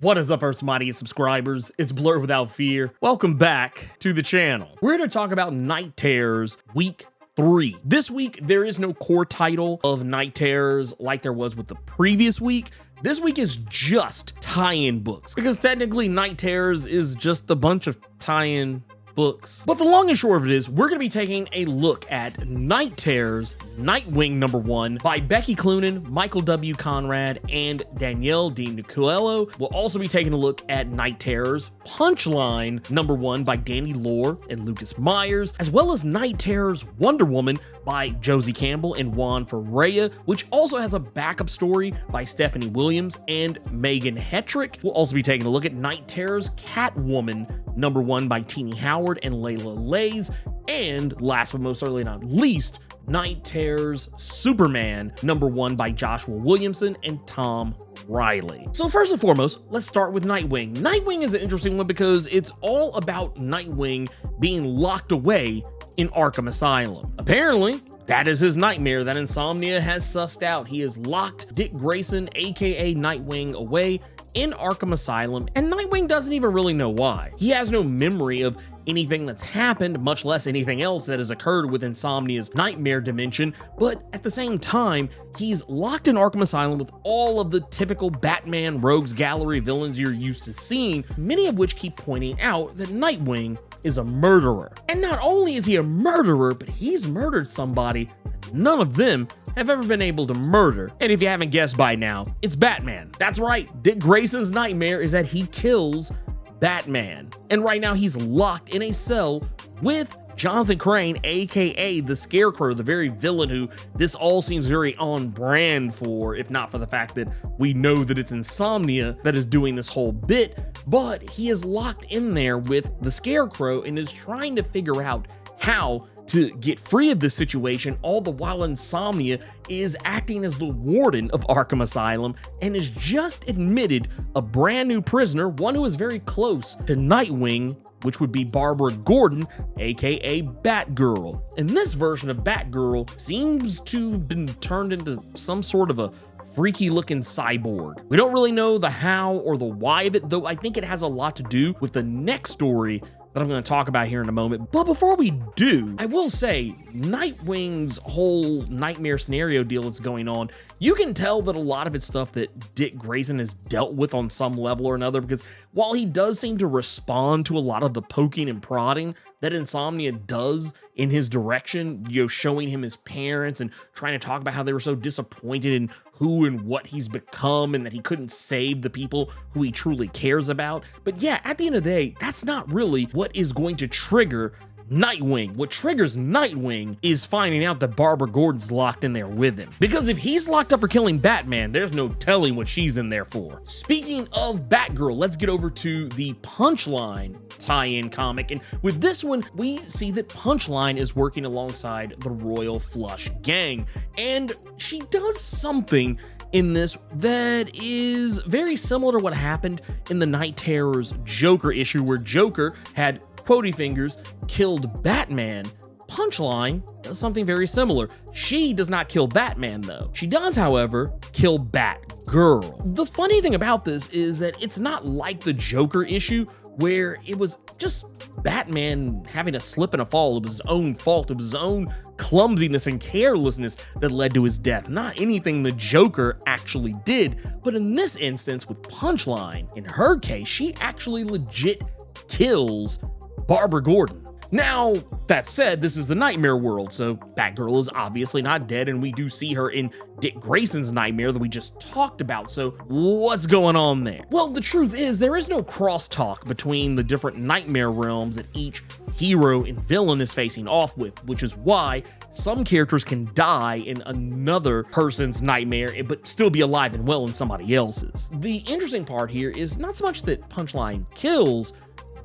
What is up, Earth's mightiest subscribers? It's Blerd without fear. Welcome back to the channel. We're here to talk about Night Terrors Week 3. This week, there is no core title of Night Terrors like there was with the previous week. This week is just tie-in books, because technically Night Terrors is just a bunch of tie-in books. But the long and short of it is, we're going to be taking a look at Night Terrors Nightwing #1 by Becky Cloonan, Michael W. Conrad, and Danielle Di Nicuello. We'll also be taking a look at Night Terrors Punchline #1 by Danny Lore and Lucas Myers, as well as Night Terrors Wonder Woman by Josie Campbell and Juan Ferreira, which also has a backup story by Stephanie Williams and Megan Hetrick. We'll also be taking a look at Night Terrors Catwoman #1 by Teenie Howard and Layla Lays, and last but most certainly not least, Night Terrors Superman #1 by Joshua Williamson and Tom Riley. So first and foremost, let's start with Nightwing. Nightwing is an interesting one because it's all about Nightwing being locked away in Arkham Asylum. Apparently, that is his nightmare that Insomnia has sussed out. He has locked Dick Grayson, aka Nightwing, away in Arkham Asylum, and Nightwing doesn't even really know why. He has no memory of anything that's happened, much less anything else that has occurred with Insomnia's nightmare dimension, but at the same time, he's locked in Arkham Asylum with all of the typical Batman Rogues Gallery villains you're used to seeing, many of which keep pointing out that Nightwing is a murderer. And not only is he a murderer, but he's murdered somebody that none of them have ever been able to murder. And if you haven't guessed by now, it's Batman. That's right, Dick Grayson's nightmare is that he kills Batman. And right now he's locked in a cell with Jonathan Crane, aka the Scarecrow, the very villain who this all seems very on brand for, if not for the fact that we know that it's Insomnia that is doing this whole bit. But he is locked in there with the Scarecrow and is trying to figure out how to get free of this situation, all the while Insomnia is acting as the warden of Arkham Asylum and has just admitted a brand new prisoner, one who is very close to Nightwing, which would be Barbara Gordon, aka Batgirl. And this version of Batgirl seems to have been turned into some sort of a freaky looking cyborg. We don't really know the how or the why of it, though I think it has a lot to do with the next story that I'm going to talk about here in a moment. But before we do, I will say Nightwing's whole nightmare scenario deal that's going on, you can tell that a lot of it's stuff that Dick Grayson has dealt with on some level or another, because while he does seem to respond to a lot of the poking and prodding that Insomnia does in his direction, you know, showing him his parents and trying to talk about how they were so disappointed in who and what he's become and that he couldn't save the people who he truly cares about. But yeah, at the end of the day, that's not really what is going to trigger Nightwing. What triggers Nightwing is finding out that Barbara Gordon's locked in there with him. Because if he's locked up for killing Batman, there's no telling what she's in there for. Speaking of Batgirl, let's get over to the Punchline tie-in comic. And with this one, we see that Punchline is working alongside the Royal Flush Gang. And she does something in this that is very similar to what happened in the Night Terrors Joker issue, where Joker had Quotey Fingers killed Batman. Punchline does something very similar. She does not kill Batman though. She does, however, kill Batgirl. The funny thing about this is that it's not like the Joker issue where it was just Batman having a slip and a fall. It was his own fault. It was his own clumsiness and carelessness that led to his death, not anything the Joker actually did. But in this instance with Punchline, in her case, she actually legit kills Barbara Gordon. Now, that said, this is the nightmare world, so Batgirl is obviously not dead, and we do see her in Dick Grayson's nightmare that we just talked about, so what's going on there? Well, the truth is, there is no crosstalk between the different nightmare realms that each hero and villain is facing off with, which is why some characters can die in another person's nightmare, but still be alive and well in somebody else's. The interesting part here is not so much that Punchline kills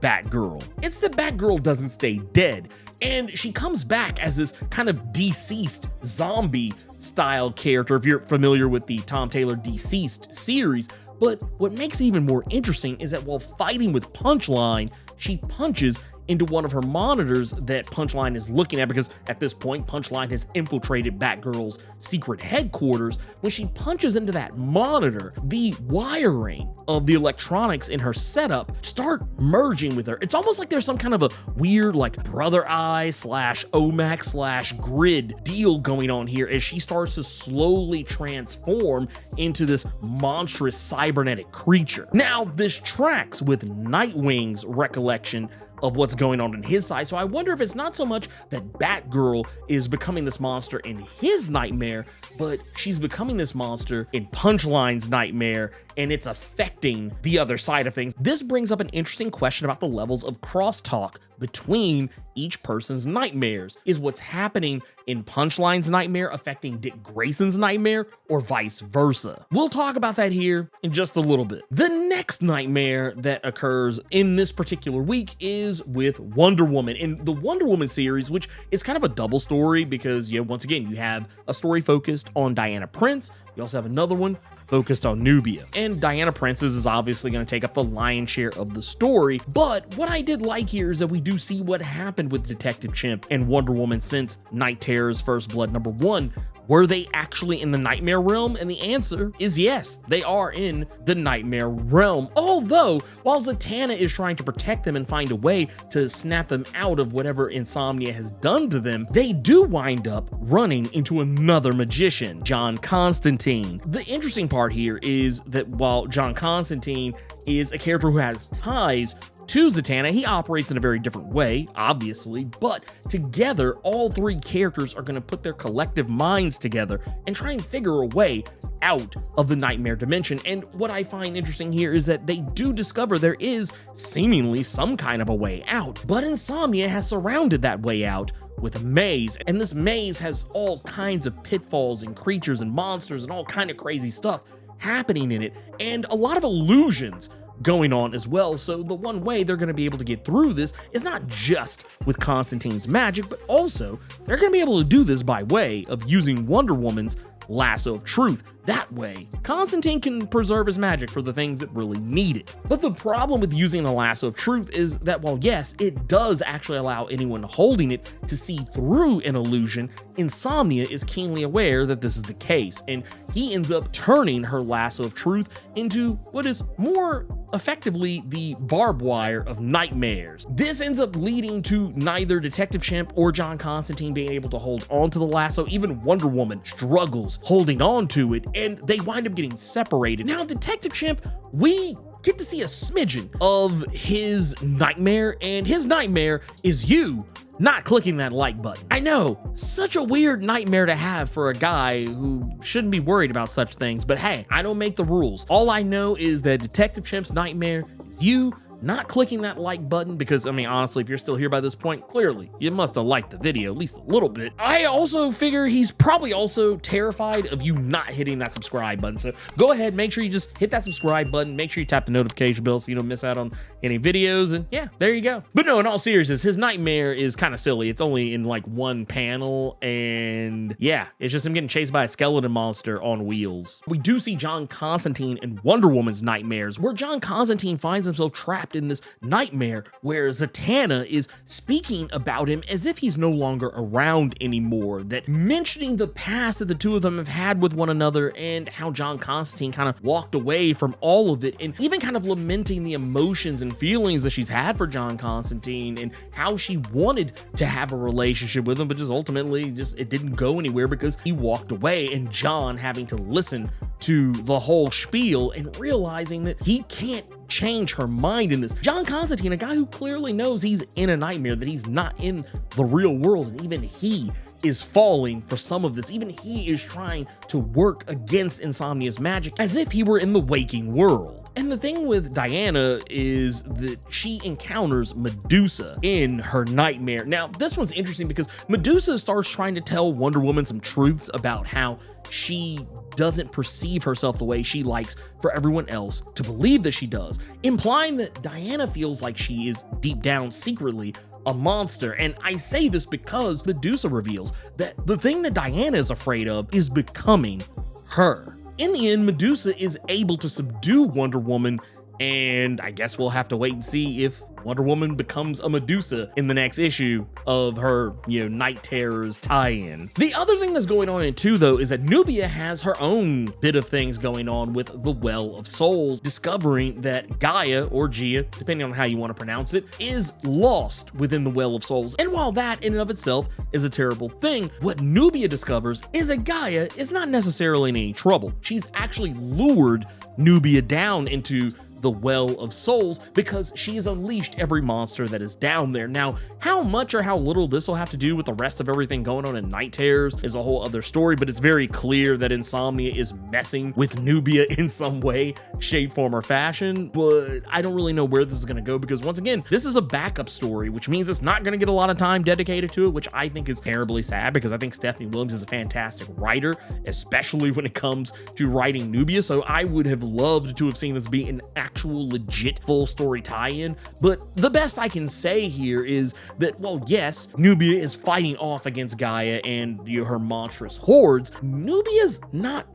Batgirl, it's that Batgirl doesn't stay dead, and she comes back as this kind of deceased zombie style character, if you're familiar with the Tom Taylor Deceased series. But what makes it even more interesting is that while fighting with Punchline, she punches into one of her monitors that Punchline is looking at, because at this point, Punchline has infiltrated Batgirl's secret headquarters. When she punches into that monitor, the wiring of the electronics in her setup start merging with her. It's almost like there's some kind of a weird like brother eye slash OMAC slash grid deal going on here as she starts to slowly transform into this monstrous cybernetic creature. Now, this tracks with Nightwing's recollection of what's going on his side, so I wonder if it's not so much that Batgirl is becoming this monster in his nightmare, but she's becoming this monster in Punchline's nightmare, and it's affecting the other side of things. This brings up an interesting question about the levels of crosstalk between each person's nightmares. Is what's happening in Punchline's nightmare affecting Dick Grayson's nightmare, or vice versa? We'll talk about that here in just a little bit. The next nightmare that occurs in this particular week is with Wonder Woman. In the Wonder Woman series, which is kind of a double story because, once again, you have a story focused on Diana Prince. You also have another one focused on Nubia. And Diana Prince's is obviously going to take up the lion's share of the story, but what I did like here is that we do see what happened with Detective Chimp and Wonder Woman since Night Terror's First Blood #1. Were they actually in the nightmare realm? And the answer is yes, they are in the nightmare realm. Although, while Zatanna is trying to protect them and find a way to snap them out of whatever Insomnia has done to them, they do wind up running into another magician, John Constantine. The interesting part here is that while John Constantine is a character who has ties to Zatanna, he operates in a very different way, obviously, but together, all three characters are going to put their collective minds together and try and figure a way out of the nightmare dimension. And what I find interesting here is that they do discover there is seemingly some kind of a way out, but Insomnia has surrounded that way out with a maze, and this maze has all kinds of pitfalls and creatures and monsters and all kind of crazy stuff happening in it, and a lot of illusions going on as well. So the one way they're going to be able to get through this is not just with Constantine's magic, but also they're going to be able to do this by way of using Wonder Woman's lasso of truth. That way, Constantine can preserve his magic for the things that really need it. But the problem with using the lasso of truth is that while yes, it does actually allow anyone holding it to see through an illusion, Insomnia is keenly aware that this is the case, and he ends up turning her lasso of truth into what is more effectively the barbed wire of nightmares. This ends up leading to neither Detective Chimp or John Constantine being able to hold onto the lasso. Even Wonder Woman struggles holding on to it, and they wind up getting separated. Now, Detective Chimp, we get to see a smidgen of his nightmare, and his nightmare is you not clicking that like button. I know, such a weird nightmare to have for a guy who shouldn't be worried about such things, but hey, I don't make the rules. All I know is that Detective Chimp's nightmare, you not clicking that like button, because I mean, honestly, if you're still here by this point, clearly you must have liked the video at least a little bit. I also figure he's probably also terrified of you not hitting that subscribe button. So go ahead, make sure you just hit that subscribe button, make sure you tap the notification bell so you don't miss out on any videos, and yeah, there you go. But no, in all seriousness, his nightmare is kind of silly. It's only in like one panel, and yeah, it's just him getting chased by a skeleton monster on wheels. We do see John Constantine and Wonder Woman's nightmares, where John Constantine finds himself trapped in this nightmare where Zatanna is speaking about him as if he's no longer around anymore, that mentioning the past that the two of them have had with one another and how John Constantine kind of walked away from all of it, and even kind of lamenting the emotions and feelings that she's had for John Constantine and how she wanted to have a relationship with him, but just ultimately it didn't go anywhere because he walked away, and John having to listen to the whole spiel and realizing that he can't change her mind in this. John Constantine, a guy who clearly knows he's in a nightmare, that he's not in the real world, and even he is falling for some of this. Even he is trying to work against Insomnia's magic as if he were in the waking world. And the thing with Diana is that she encounters Medusa in her nightmare. Now, this one's interesting because Medusa starts trying to tell Wonder Woman some truths about how she doesn't perceive herself the way she likes for everyone else to believe that she does, implying that Diana feels like she is deep down secretly a monster. And I say this because Medusa reveals that the thing that Diana is afraid of is becoming her. In the end, Medusa is able to subdue Wonder Woman And I guess we'll have to wait and see if Wonder Woman becomes a Medusa in the next issue of her, Night Terrors tie-in. The other thing that's going on in 2, though, is that Nubia has her own bit of things going on with the Well of Souls, discovering that Gaia, or Gia, depending on how you want to pronounce it, is lost within the Well of Souls. And while that in and of itself is a terrible thing, what Nubia discovers is that Gaia is not necessarily in any trouble. She's actually lured Nubia down into the Well of Souls because she has unleashed every monster that is down there. Now, how much or how little this will have to do with the rest of everything going on in Night Terrors is a whole other story, but it's very clear that Insomnia is messing with Nubia in some way, shape, form, or fashion, but I don't really know where this is going to go because, once again, this is a backup story, which means it's not going to get a lot of time dedicated to it, which I think is terribly sad because I think Stephanie Williams is a fantastic writer, especially when it comes to writing Nubia, so I would have loved to have seen this be an actual legit full story tie-in. But the best I can say here is that, well, yes, Nubia is fighting off against Gaia and her monstrous hordes. Nubia's not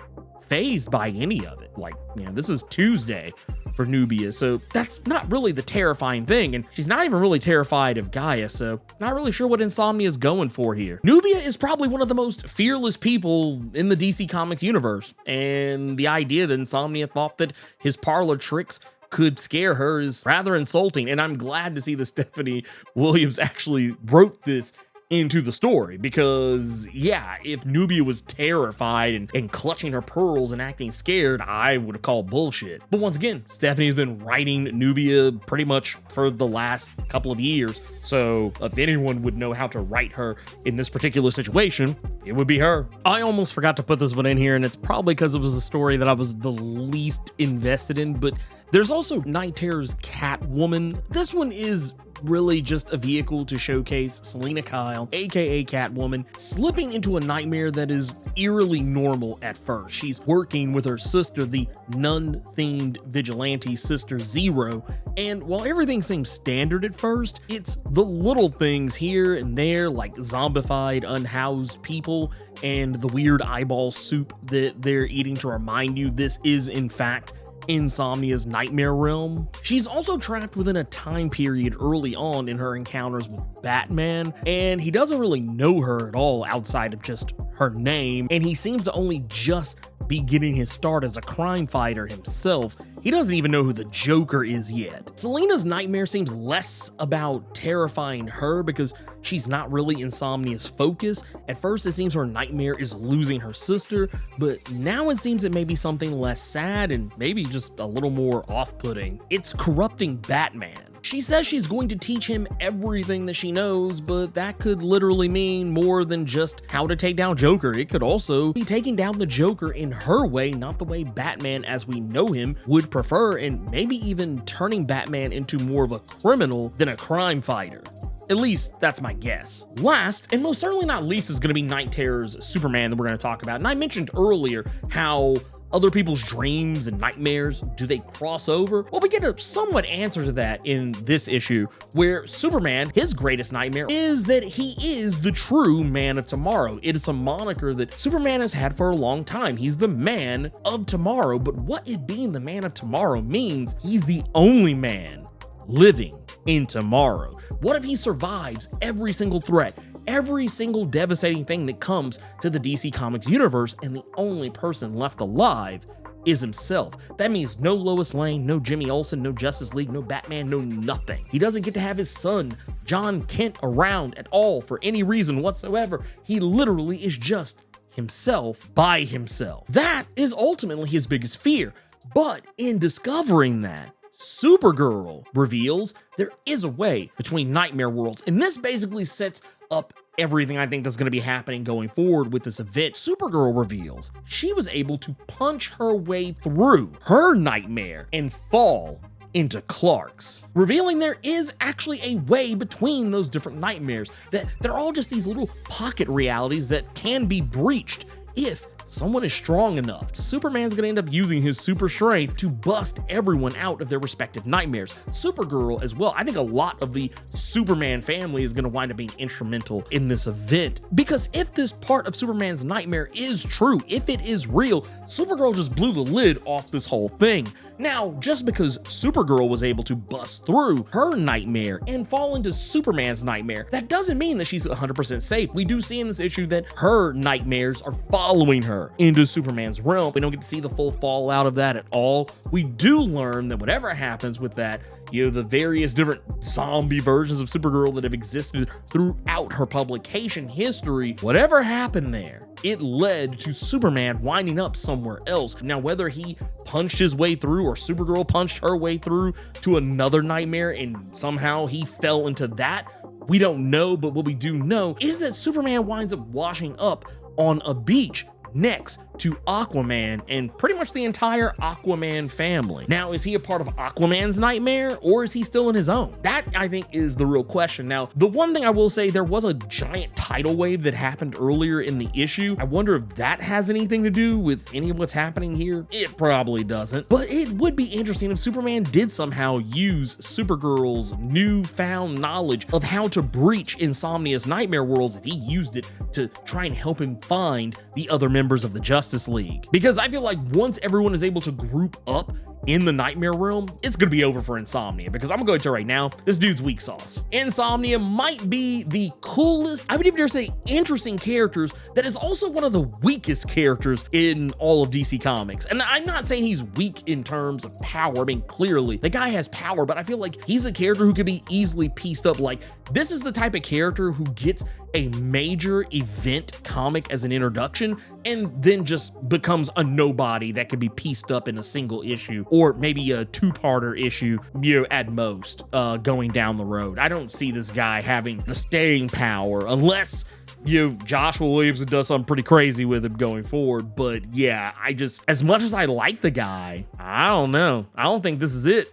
fazed by any of it. Like, this is Tuesday for Nubia, so that's not really the terrifying thing, and she's not even really terrified of Gaia, so not really sure what Insomnia is going for here. Nubia is probably one of the most fearless people in the DC Comics universe, and the idea that Insomnia thought that his parlor tricks could scare her is rather insulting, and I'm glad to see that Stephanie Williams actually wrote this into the story because, yeah, if Nubia was terrified and clutching her pearls and acting scared, I would have called bullshit. But once again, Stephanie's been writing Nubia pretty much for the last couple of years, so if anyone would know how to write her in this particular situation, it would be her. I almost forgot to put this one in here, and it's probably because it was a story that I was the least invested in, but there's also Night Terrors Catwoman. This one is really just a vehicle to showcase Selena Kyle, aka Catwoman, slipping into a nightmare that is eerily normal at first. She's working with her sister, the nun-themed vigilante Sister Zero, and while everything seems standard at first, it's the little things here and there, like zombified, unhoused people, and the weird eyeball soup that they're eating to remind you this is, in fact, Insomnia's nightmare realm. She's also trapped within a time period early on in her encounters with Batman, and he doesn't really know her at all outside of just her name, and he seems to only just be getting his start as a crime fighter himself. He doesn't even know who the Joker is yet. Selena's nightmare seems less about terrifying her because she's not really Insomnia's focus. At first, it seems her nightmare is losing her sister, but now it seems it may be something less sad and maybe just a little more off-putting. It's corrupting Batman. She says she's going to teach him everything that she knows, but that could literally mean more than just how to take down Joker. It could also be taking down the Joker in her way, not the way Batman as we know him would prefer, and maybe even turning Batman into more of a criminal than a crime fighter. At least, that's my guess. Last, and most certainly not least, is going to be Night Terrors Superman that we're going to talk about. And I mentioned earlier how other people's dreams and nightmares, do they cross over? Well, we get a somewhat answer to that in this issue, where Superman, his greatest nightmare is that he is the true Man of Tomorrow. It is a moniker that Superman has had for a long time. He's the Man of Tomorrow, but what it being the Man of Tomorrow means, he's the only man living in tomorrow. What if he survives every single threat, every single devastating thing that comes to the DC Comics universe, and the only person left alive is himself? That means no Lois Lane, no Jimmy Olsen, no Justice League, no Batman, no nothing. He doesn't get to have his son, John Kent, around at all for any reason whatsoever. He literally is just himself by himself. That is ultimately his biggest fear. But in discovering that, Supergirl reveals there is a way between nightmare worlds, and this basically sets up everything I think that's going to be happening going forward with this event. Supergirl reveals she was able to punch her way through her nightmare and fall into Clark's, revealing there is actually a way between those different nightmares, that they're all just these little pocket realities that can be breached if someone is strong enough. Superman's gonna end up using his super strength to bust everyone out of their respective nightmares. Supergirl as well. I think a lot of the Superman family is gonna wind up being instrumental in this event, because if this part of Superman's nightmare is true, if it is real, Supergirl just blew the lid off this whole thing. Now, just because Supergirl was able to bust through her nightmare and fall into Superman's nightmare, that doesn't mean that she's 100% safe. We do see in this issue that her nightmares are following her into Superman's realm. We don't get to see the full fallout of that at all. We do learn that whatever happens with that, you know, the various different zombie versions of Supergirl that have existed throughout her publication history, whatever happened there, it led to Superman winding up somewhere else. Now, whether he punched his way through or Supergirl punched her way through to another nightmare and somehow he fell into that, we don't know. But what we do know is that Superman winds up washing up on a beach next to Aquaman and pretty much the entire Aquaman family. Now, is he a part of Aquaman's nightmare, or is he still in his own? That, I think, is the real question. Now, the one thing I will say, there was a giant tidal wave that happened earlier in the issue. I wonder if that has anything to do with any of what's happening here. It probably doesn't, but it would be interesting if Superman did somehow use Supergirl's newfound knowledge of how to breach Insomnia's nightmare worlds, if he used it to try and help him find the other members of the Justice League. Because I feel like once everyone is able to group up in the nightmare realm, it's gonna be over for Insomnia, because I'm gonna go tell you right now, this dude's weak sauce. Insomnia might be the coolest, I would even dare say interesting characters, that is also one of the weakest characters in all of DC Comics. And I'm not saying he's weak in terms of power. I mean, clearly the guy has power, but I feel like he's a character who could be easily pieced up. Like, this is the type of character who gets a major event comic as an introduction and then just becomes a nobody that could be pieced up in a single issue, or maybe a two-parter issue, you know, at most, going down the road. I don't see this guy having the staying power unless, you know, Joshua Williamson does something pretty crazy with him going forward. But yeah, I just, as much as I like the guy, I don't know. I don't think this is it.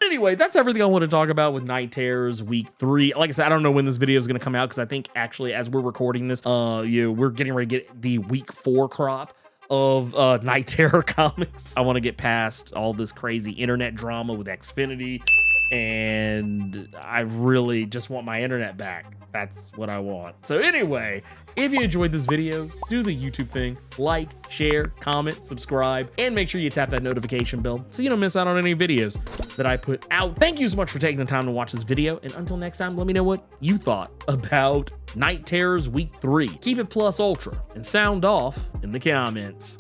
Anyway, that's everything I want to talk about with Night Terrors week 3. Like I said, I don't know when this video is going to come out, because I think actually as we're recording this, you know, we're getting ready to get the week 4 crop of Night Terror comics. I want to get past all this crazy internet drama with Xfinity, and I really just want my internet back. That's what I want. So anyway, if you enjoyed this video, do the YouTube thing, like, share, comment, subscribe, and make sure you tap that notification bell so you don't miss out on any videos that I put out. Thank you so much for taking the time to watch this video, and until next time, let me know what you thought about Night Terrors week 3. Keep it plus ultra and sound off in the comments.